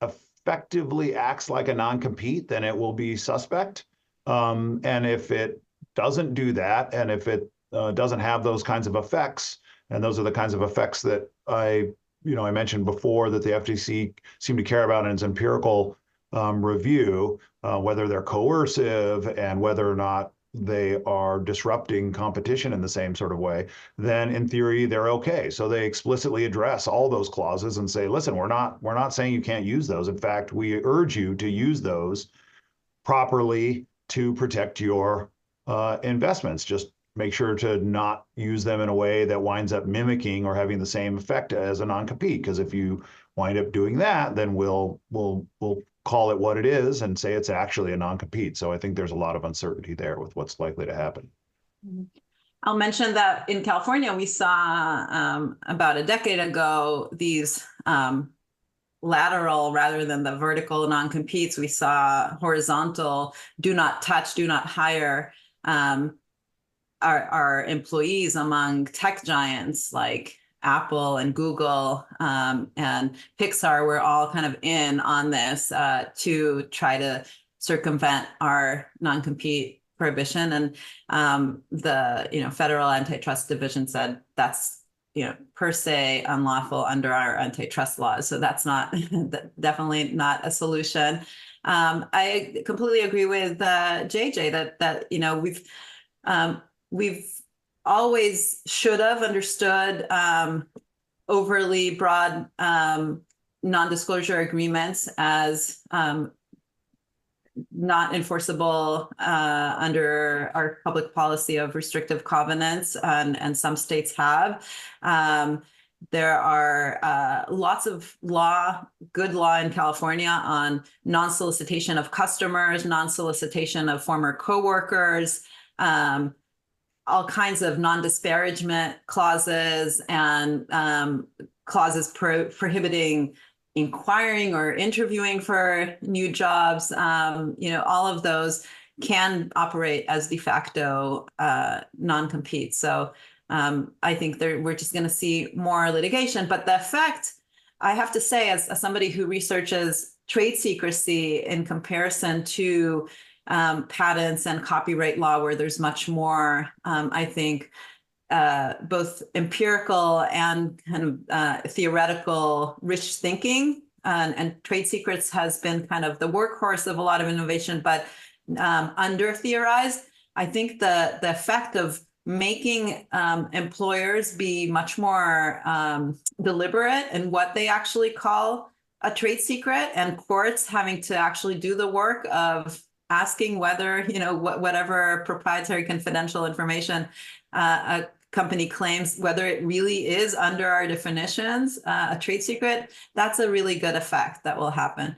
effectively acts like a non-compete, then it will be suspect. And if it doesn't do that, and if it doesn't have those kinds of effects, and those are the kinds of effects that I mentioned before that the FTC seem to care about in its empirical review, whether they're coercive and whether or not they are disrupting competition in the same sort of way, then in theory they're okay. So they explicitly address all those clauses and say, listen, we're not saying you can't use those. In fact, we urge you to use those properly to protect your investments. Just make sure to not use them in a way that winds up mimicking or having the same effect as a non-compete. Because if you wind up doing that, then we'll call it what it is and say it's actually a non-compete. So I think there's a lot of uncertainty there with what's likely to happen. I'll mention that in California, we saw about a decade ago these lateral rather than the vertical non-competes. We saw horizontal, do not touch, do not hire our employees among tech giants like Apple and Google and Pixar were all kind of in on this to try to circumvent our non-compete prohibition. And the federal antitrust division said that's per se unlawful under our antitrust laws. So that's not definitely not a solution. I completely agree with JJ that we've always should have understood overly broad non-disclosure agreements as not enforceable under our public policy of restrictive covenants, and some states have. There are lots of good law in California on non-solicitation of customers, non-solicitation of former coworkers, all kinds of non-disparagement clauses and clauses prohibiting inquiring or interviewing for new jobs. All of those can operate as de facto non-compete. So I think we're just going to see more litigation. But the effect, I have to say, as somebody who researches trade secrecy in comparison to patents and copyright law, where there's much more, I think, both empirical and kind of theoretical rich thinking, and trade secrets has been kind of the workhorse of a lot of innovation, but under theorized. I think the effect of making employers be much more deliberate in what they actually call a trade secret, and courts having to actually do the work of asking whether, whatever proprietary confidential information a company claims, whether it really is under our definitions a trade secret. That's a really good effect that will happen.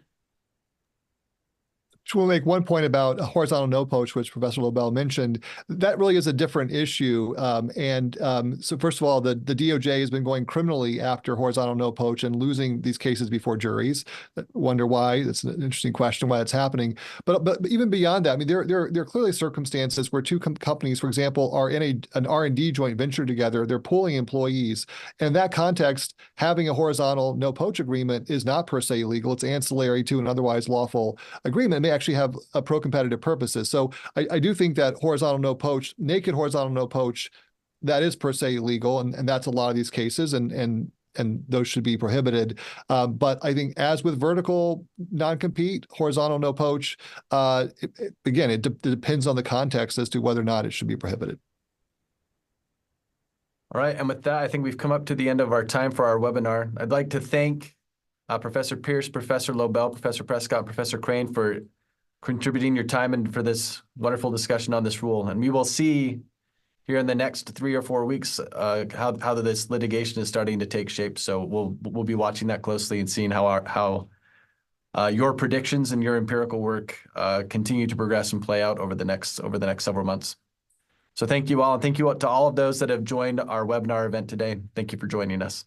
Just want to make one point about a horizontal no poach, which Professor Lobel mentioned. That really is a different issue. So first of all, the DOJ has been going criminally after horizontal no poach and losing these cases before juries. Wonder why? That's an interesting question why it's happening. But even beyond that, I mean, there are clearly circumstances where two companies, for example, are in an R&D joint venture together. They're pooling employees. And in that context, having a horizontal no poach agreement is not per se illegal. It's ancillary to an otherwise lawful agreement. It may actually have a pro-competitive purposes. So I do think that horizontal no poach, naked horizontal no poach, that is per se illegal, and that's a lot of these cases, and those should be prohibited. But I think as with vertical non-compete, horizontal no poach, it depends on the context as to whether or not it should be prohibited. All right, and with that, I think we've come up to the end of our time for our webinar. I'd like to thank Professor Pierce, Professor Lobel, Professor Prescott, Professor Crane for contributing your time and for this wonderful discussion on this rule. And we will see here in the next 3 or 4 weeks how this litigation is starting to take shape. So we'll be watching that closely and seeing how your predictions and your empirical work continue to progress and play out over the next several months. So thank you all, and thank you to all of those that have joined our webinar event today. Thank you for joining us.